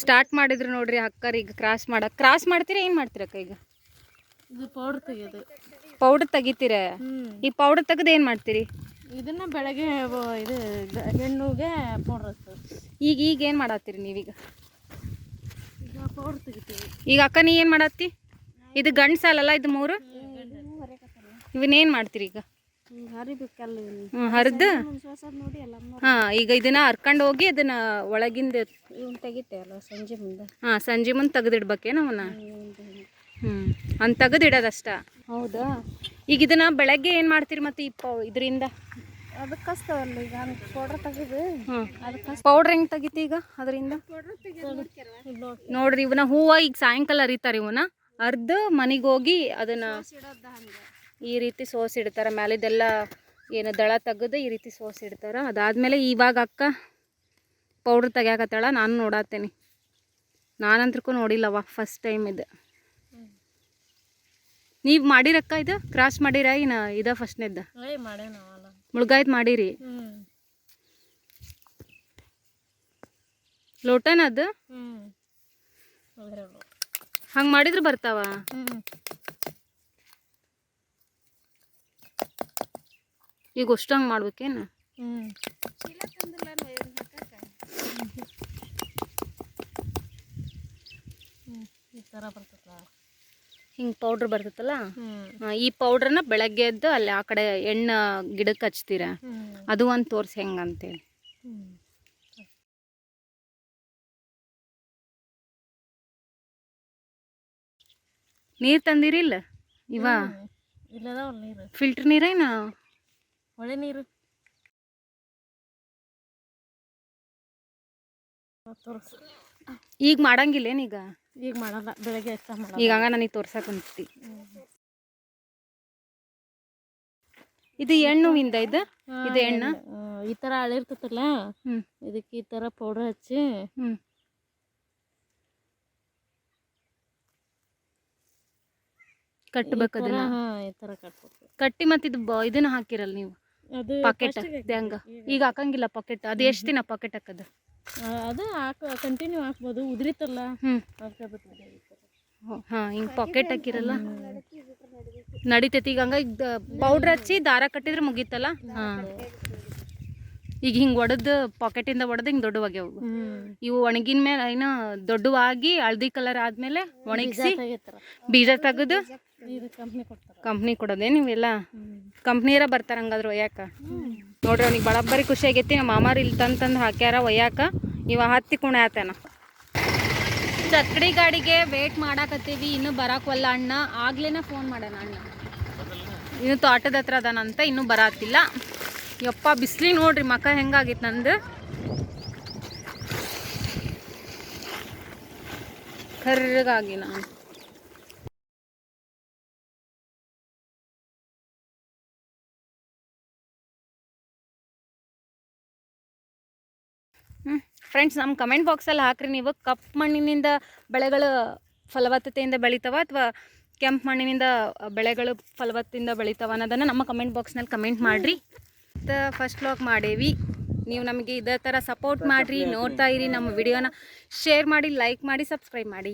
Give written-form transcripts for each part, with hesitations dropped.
Start ಮಾಡಿದ್ರು ನೋಡ್ರಿ ಅಕ್ಕರ್. ಈಗ ಕ್ರಾಸ್ ಮಾಡ್ತೀರಾ ಏನು ಮಾಡ್ತೀರಕ್ಕ? ಈಗ ಇದು ಪೌಡರ್ ತೆಗೆಯೋದು. ಪೌಡರ್ ತೆಗಿತೀರ? ಈ ಪೌಡರ್ ತೆಗೆದು ಏನು ಮಾಡ್ತೀರಿ? ಇದನ್ನ ಬೆಳಗ್ಗೆ ಇದು ಹೆಣ್ಣುಗೆ ಪೌಡರ್ ಹಚ್ಚೋದು. ಈಗ ಏನು ಮಾಡತ್ತೀರಿ ನೀವೀಗ? ಈಗ ಪೌಡರ್ ತೆಗಿತೀವಿ. ಈಗ ಅಕ್ಕ ನೀ ಏನು ಮಾಡತ್ತಿ? ಇದು ಗಂಡು ಸಾಲಲ್ಲ, ಇದು 3 ಇವನ್ನೇನು ಮಾಡ್ತೀರಿ ಈಗ? ಹರಿಬೇಕಲ್ಲ ಹರಿದು ನೋಡಿ ಎಲ್ಲ. ಹಾಂ, ಈಗ ಇದನ್ನ ಹರ್ಕೊಂಡು ಹೋಗಿ ಅದನ್ನ ಒಳಗಿಂದ ತೆಗಿತೇವಲ್ಲ ಸಂಜೆ ಮುಂದೆ. ಹಾಂ, ಸಂಜೆ ಮುಂದೆ ತೆಗೆದಿಡ್ಬೇಕೇನು ಅವನ್ನ? ಅಂತ ತೆಗೆದಿಡೋದಷ್ಟ. ಹೌದಾ? ಈಗ ಇದನ್ನ ಬೆಳಗ್ಗೆ ಏನು ಮಾಡ್ತೀರಿ ಮತ್ತೆ ಇದರಿಂದ? ಅದಕ್ಕೆ ಕಸ್ತವಲ್ಲ ಈಗ ಪೌಡ್ರ್ ತೆಗೆದು. ಅದಕ್ಕೆ ಪೌಡ್ರ್ ಹೆಂಗೆ ತೆಗಿತಿ ಈಗ ಅದರಿಂದ? ನೋಡ್ರಿ, ಇವನ್ನ ಹೂವು ಈಗ ಸಾಯಂಕಾಲ ಅರಿತಾರೆ. ಇವನ್ನ ಅರ್ದು ಮನೆಗೆ ಹೋಗಿ ಅದನ್ನ ಈ ರೀತಿ ಸೋಸಿಡ್ತಾರೆ. ಮ್ಯಾಲಿದೆಲ್ಲ ಏನು ದಳ ತೆಗೆದು ಈ ರೀತಿ ಸೋಸಿಡ್ತಾರೆ. ಅದಾದಮೇಲೆ ಇವಾಗ ಅಕ್ಕ ಪೌಡ್ರ್ ತೆಗ್ಯಾಕತ್ತಾಳ. ನಾನು ನೋಡತ್ತೇನೆ. ನಾನಂತೂ ನೋಡಿಲ್ಲವ, ಫಸ್ಟ್ ಟೈಮ್ ಇದು. ನೀವು ಮಾಡಿರಕ್ಕ ಇದು? ಕ್ರಾಸ್ ಮಾಡಿರ ಇನ್ನು ಇದ ಫಸ್ಟ್ನೇದ್ದು? ಮುಳುಗಾಯ್ತು ಮಾಡಿರಿ. ಲೋಟನ ಅದು ಹಂಗೆ ಮಾಡಿದ್ರೆ ಬರ್ತಾವ? ಈಗ ಅಷ್ಟು ಹಂಗೆ ಮಾಡ್ಬೇಕೇನು? ಈ ಥರ ಬರ್ತದ. ಹಿಂಗೆ ಪೌಡ್ರ್ ಬರ್ತೈತಲ್ಲ, ಈ ಪೌಡ್ರನ್ನ ಬೆಳಗ್ಗೆ ಎದ್ದು ಅಲ್ಲಿ ಆ ಕಡೆ ಎಣ್ಣೆ ಗಿಡಕ್ಕೆ ಹಚ್ತೀರ. ಅದು ಒಂದು ತೋರಿಸಿ ಹೆಂಗಂತೇಳಿ. ನೀರು ತಂದಿರಿ ಇಲ್ಲ? ಇವ ನೀರು ಫಿಲ್ಟರ್ ನೀರೇನು? ಒಳ್ಳೆ ನೀರು. ಈಗ ಮಾಡಂಗಿಲ್ಲೇನೀಗ? ಈಗ ಮಾಡಲ್ಲ, ಬೆಳಗ್ಗೆ ಅಷ್ಟ ಮಾಡಲ್ಲ. ಈಗ ಹಂಗ ನನಗೆ ತೋರ್ಸಕ್ಕೆ ಕುಂತಿ. ಇದು ಎಣ್ಣುವಿಂದ ಇದು ಎಣ್ಣೆ ಈ ಥರ ಹಳಿರ್ತೈತಲ್ಲ, ಇದಕ್ಕೆ ಈ ಥರ ಪೌಡರ್ ಹಚ್ಚಿ ಕಟ್ಟಬೇಕು ಅದನ್ನ. ಈ ಥರ ಕಟ್ಬೇಕು. ಕಟ್ಟಿ ಮತ್ತೆ ಇದನ್ನ ಹಾಕಿರಲ್ಲ ನೀವು ಪಾಕೆಟ್? ಹೆಂಗ ಈಗ ಹಾಕಂಗಿಲ್ಲ ಪಾಕೆಟ್? ಅದು ಎಷ್ಟು ದಿನ ಪಾಕೆಟ್ ಹಾಕೋದು? ಅದು ಕಂಟಿನ್ಯೂ ಹಾಕ್ಬೋದು. ಉದ್ರಿತಲ್ಲ ಹಾಂ, ಹಿಂಗೆ ಪಾಕೆಟ್ ಹಾಕಿರಲ್ಲ ನಡಿತೈತಿ. ಈಗ ಹಂಗ ಈಗ ಪೌಡ್ರ್ ಹಚ್ಚಿ ದಾರ ಕಟ್ಟಿದ್ರೆ ಮುಗೀತಲ್ಲ. ಹಾಂ, ಈಗ ಹಿಂಗೆ ಒಡೆದು ಪಾಕೆಟಿಂದ ಒಡೆದು ಹಿಂಗೆ ದೊಡ್ಡವಾಗ್ಯಾವು. ಇವು ಒಣಗಿನ ಮೇಲೆ ಏನೋ ದೊಡ್ಡವಾಗಿ ಹಳದಿ ಕಲರ್ ಆದಮೇಲೆ ಒಣಗಿಸಿ ಬೀಜ ತೆಗೆದು ಕಂಪ್ನಿ ಕೊಡೋದೇ? ನೀವೆಲ್ಲ ಕಂಪ್ನಿಯರ ಬರ್ತಾರೆ ಹಂಗಾದ್ರೆ ಒಯ್ಯಾಕ? ನೋಡ್ರಿ, ಅವ್ನಿಗೆ ಬರಬ್ಬರಿ ಖುಷಿ ಆಗೈತಿ. ನಮ್ಮ ಮಾಮಾರು ಇಲ್ಲಿ ತಂದು ಹಾಕ್ಯಾರ ಒಯ್ಯಾಕ. ಇವ ಹತ್ತಿ ಕುಣ ಆತನ. ಚಕ್ಕಡಿ ಗಾಡಿಗೆ ವೇಟ್ ಮಾಡಾಕತ್ತೀವಿ. ಇನ್ನೂ ಬರಾಕವಲ್ಲ ಅಣ್ಣ. ಆಗ್ಲೇನ ಫೋನ್ ಮಾಡೋಣ ಅಣ್ಣ, ಇನ್ನು ತೋಟದ ಹತ್ರ ಅದಾನಂತ, ಇನ್ನೂ ಬರಾತಿಲ್ಲ. ಯಪ್ಪ ಬಿಸಿಲಿ ನೋಡ್ರಿ, ಮಕ್ಕ ಹೆಂಗಾಗಿತ್ತು ನಂದು. ಕರ್ರಗಾಗಿ ನಾನು. ಫ್ರೆಂಡ್ಸ್, ನಮ್ಮ ಕಮೆಂಟ್ ಬಾಕ್ಸಲ್ಲಿ ಹಾಕ್ರಿ ನೀವು. ಕಪ್ಪು ಮಣ್ಣಿನಿಂದ ಬೆಳೆಗಳು ಫಲವತ್ತತೆಯಿಂದ ಬೆಳಿತಾವ ಅಥವಾ ಕೆಂಪು ಮಣ್ಣಿನಿಂದ ಬೆಳೆಗಳು ಫಲವತ್ತತೆಯಿಂದ ಬೆಳಿತಾವ ಅನ್ನೋದನ್ನು ನಮ್ಮ ಕಮೆಂಟ್ ಬಾಕ್ಸ್ನಲ್ಲಿ ಕಮೆಂಟ್ ಮಾಡಿರಿ. ಮತ್ತು ಫಸ್ಟ್ ವ್ಲಾಗ್ ಮಾಡೇವಿ. ನೀವು ನಮಗೆ ಇದೇ ಥರ ಸಪೋರ್ಟ್ ಮಾಡಿರಿ, ನೋಡ್ತಾ ಇರಿ. ನಮ್ಮ ವಿಡಿಯೋನ ಶೇರ್ ಮಾಡಿ, ಲೈಕ್ ಮಾಡಿ, ಸಬ್ಸ್ಕ್ರೈಬ್ ಮಾಡಿ.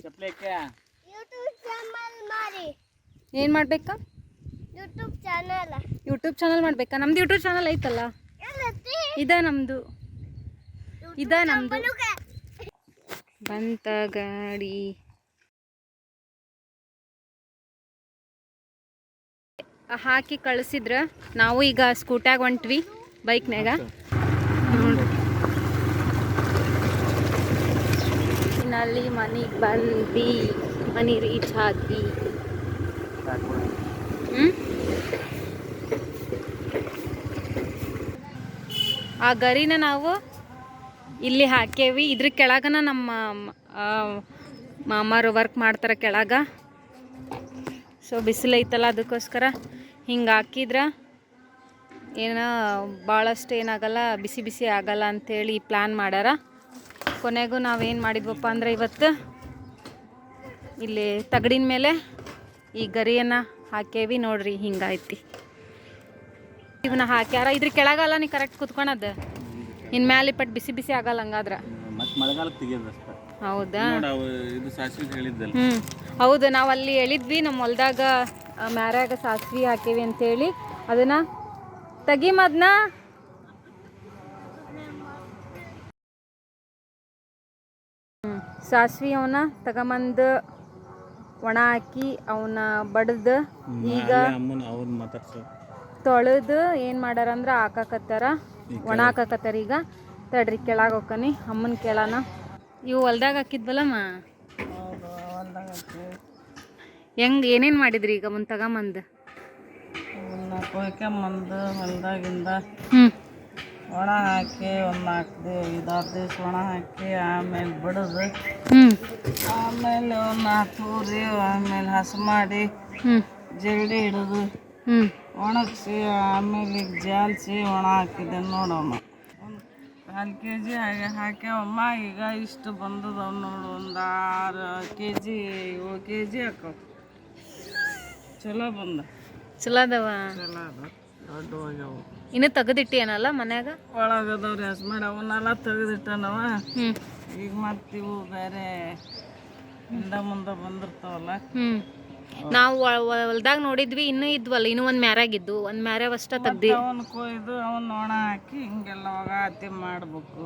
ಏನು ಮಾಡಬೇಕಾ? ಯೂಟ್ಯೂಬ್ ಚಾನಲ್ ಮಾಡಬೇಕಾ? ನಮ್ದು ಯೂಟ್ಯೂಬ್ ಚಾನಲ್ ಐತಲ್ಲ, ನಮ್ಮದು ಬಂತ ಗಾಡಿ. ಹಾಕಿ ಕಳಿಸಿದ್ರ ನಾವು ಈಗ ಸ್ಕೂಟ್ಯಾಗ ಹೊಂಟ್ವಿ, ಬೈಕ್ನಾಗ. ನಲ್ಲಿ ಮನೆಗೆ ಬಂದ್ವಿ, ಮನೆ ರೀಚ್ ಆದ್ವಿ. ಆ ಗರಿನ ನಾವು ಇಲ್ಲಿ ಹಾಕೇವಿ. ಇದ್ರ ಕೆಳಗನ ನಮ್ಮ ಮಾಮಾರು ವರ್ಕ್ ಮಾಡ್ತಾರೆ ಕೆಳಗ. ಸೊ ಬಿಸಿಲೈತಲ್ಲ, ಅದಕ್ಕೋಸ್ಕರ ಹಿಂಗೆ ಹಾಕಿದ್ರೆ ಏನೋ ಭಾಳಷ್ಟು ಏನಾಗಲ್ಲ, ಬಿಸಿ ಬಿಸಿ ಆಗಲ್ಲ ಅಂಥೇಳಿ ಪ್ಲ್ಯಾನ್ ಮಾಡ್ಯಾರ. ಕೊನೆಗೂ ನಾವೇನು ಮಾಡಿದ್ವಪ್ಪ ಅಂದ್ರೆ, ಇವತ್ತು ಇಲ್ಲಿ ತಗಡಿನ ಮೇಲೆ ಈ ಗರಿಯನ್ನು ಹಾಕೇವಿ. ನೋಡ್ರಿ ಹಿಂಗಾಯ್ತಿ. ಇವನ್ನ ಹಾಕ್ಯಾರ. ಇದ್ರ ಕೆಳಗಲ್ಲ ನೀ ಕರೆಕ್ಟ್ ಕುತ್ಕೊಳದು. ಇನ್ನು ಮ್ಯಾಲೆ ಪಟ್ಟು ಬಿಸಿ ಬಿಸಿ ಆಗಲ್ಲ ಹಂಗಾದ್ರೆ. ಮತ್ತೆ ಮಳೆಗಾಲಕ್ಕೆ ತೆಗಿಯೋದು ಅಷ್ಟೇ. ಹೌದಾ? ನೋಡ ಇದು ಸಾಸಿವೆ ಹೇಳಿದ್ದಲ್ಲ. ಹೌದು, ನಾವು ಅಲ್ಲಿ ಹೇಳಿದ್ವಿ ನಮ್ಮ ಹೊಲ್ದಾಗ ಮ್ಯಾರ್ಯಾಗ ಸಾಸ್ವಿ ಹಾಕೇವಿ ಅಂತೇಳಿ. ಅದನ್ನ ತೆಗಿಮದ್ನ. ಸಾಸ್ವಿ ಅವನ್ನ ತಗೊಂಬಂದು ಒಣ ಹಾಕಿ ಅವನ್ನ ಬಡ್ದು ಈಗ ಅಮ್ಮನ ಅವ್ರು ಮಾತಾಡ್ಸೋ ತೊಳೆದು ಏನು ಮಾಡ್ಯಾರಂದ್ರೆ ಹಾಕಾಕತ್ತಾರ, ಒಣ ಹಾಕಾಕತ್ತಾರ. ಈಗ ತಡ್ರಿ ಕೆಳಗೆ ಹೋಗ್ಕನಿ ಅಮ್ಮನ ಕೇಳೋಣ. ಇವು ಹೊಲ್ದಾಗ ಹಾಕಿದ್ವಲ್ಲಮ್ಮ, ಹೆಂಗೆ ಏನೇನು ಮಾಡಿದ್ರಿ ಈಗ ಮುಂದೆ ತಗೊಂಬಂದು? ಕೊಯ್ಕೊಂಬಂದು ಹೊಲ್ದಾಗಿಂದ ಒಣ ಹಾಕಿ ಒಂದು 4-5 ದಿವ್ಸ ಒಣ ಹಾಕಿ ಆಮೇಲೆ ಬಡಿದು ಆಮೇಲೆ ಅವನ್ನ ತೂರಿ ಆಮೇಲೆ ಹಸು ಮಾಡಿ ಜಗಡಿ ಹಿಡಿದು ಒಣಗಿಸಿ ಆಮೇಲೆ ಈಗ ಜಾಲಿಸಿ ಒಣ ಹಾಕಿದ್ದೆ ನೋಡಮ್ಮ. ಒಂದು 1/4 kg ಹಾಕ್ಯಾವಮ್ಮ. ಈಗ ಇಷ್ಟು ಬಂದದವು ನೋಡು, ಒಂದು 6 kg 7 kg ಹಾಕವು. ಚಲೋ ಬಂದ, ಚಲೋ ಅದಾವ. ಚಲೋ ಅದ, ದೊಡ್ಡವಾಗ್ಯಾವು. ಇನ್ನೂ ತೆಗೆದಿಟ್ಟೇನಲ್ಲ ಮನ್ಯಾಗ? ಒಳಗದವ್ರಿ ಹಸು ಮಾಡಿ ಅವನ್ನೆಲ್ಲ ತೆಗೆದಿಟ್ಟನವ. ಈಗ ಮತ್ತೆ ಇವು ಬೇರೆ ಹಿಂದ ಮುಂದೆ ಬಂದಿರ್ತಾವಲ್ಲ. ನಾವು ಹೊಲ್ದಾಗ ನೋಡಿದ್ವಿ, ಇನ್ನೂ ಇದ್ವಲ್ಲ, ಇನ್ನೂ ಒಂದು ಮ್ಯಾರಾಗಿದ್ದು, ಒಂದು ಮ್ಯಾರಾಗ ಅಷ್ಟ ತೆಗ್ದಿ. ಅವನ್ನ ಕೊಯ್ದು ಅವನ್ನ ಒಣ ಹಾಕಿ ಹಿಂಗೆಲ್ಲ ಒಗಾತಿ ಮಾಡ್ಬೇಕು.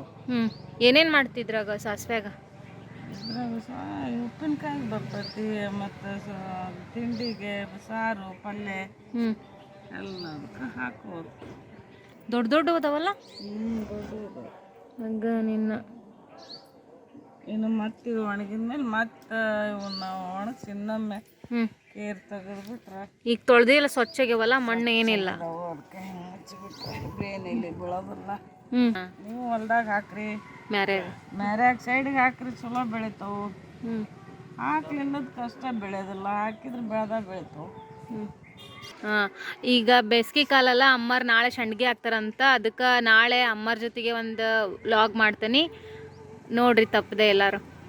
ಏನೇನು ಮಾಡ್ತಿದ್ರಾಗ ಸಾಸ್ವ್ಯಾಗ? ಇದ್ರಾಗ ಉಪ್ಪಿನಕಾಯಿ ಬರ್ತೈತಿ, ಮತ್ತು ತಿಂಡಿಗೆ ಸಾರು ಪಲ್ಯ ಎಲ್ಲದಕ್ಕೆ ಹಾಕೋದು. ದೊಡ್ಡ ದೊಡ್ಡ ಅದಾವಲ್ಲ? ದೊಡ್ಡ ಹಂಗ ನಿನ್ನ ಇನ್ನು ಮತ್ತೆ ಇವು ಒಣಗಿದ್ಮೇಲೆ ಮತ್ತೆ ಇವನ್ನ ಒಣಗಿಸಿ ಇನ್ನೊಮ್ಮೆ ಕೇರ್ ತೆಗೆದ್ಬಿಟ್ರೆ ಈಗ ತೊಳ್ದಿಲ್ಲ, ಸ್ವಚ್ಛಾಗ್ಯವಲ್ಲ, ಮಣ್ಣು ಏನಿಲ್ಲ. ಅದಕ್ಕೆ ಹಿಂಗೆ ಹಚ್ಚಿಬಿಟ್ರೆ ಬೇನೆಲ್ಲಿ ಬೀಳೋದಿಲ್ಲ. ನೀವು ಹೊಲ್ದಾಗ ಹಾಕ್ರಿ, ಮ್ಯಾರ್ಯಾಗ ಸೈಡಿಗೆ ಹಾಕ್ರಿ, ಚಲೋ ಬೆಳಿತಾವು. ಹಾಕ್ಲಿಲ್ಲದ ಕಷ್ಟ ಬೆಳೆಯೋದಿಲ್ಲ, ಹಾಕಿದ್ರೆ ಬೆಳಿತಾವು. ಈಗ ಬೇಸಿಗೆ ಕಾಲಲ್ಲ, ಅಮ್ಮರು ನಾಳೆ ಸಂಡ್ಗೆ ಹಾಕ್ತಾರಂತ. ಅದಕ್ಕೆ ನಾಳೆ ಅಮ್ಮರ ಜೊತೆಗೆ ಒಂದು ವ್ಲಾಗ್ ಮಾಡ್ತೀನಿ ನೋಡ್ರಿ, ತಪ್ಪದೆ ಎಲ್ಲರೂ.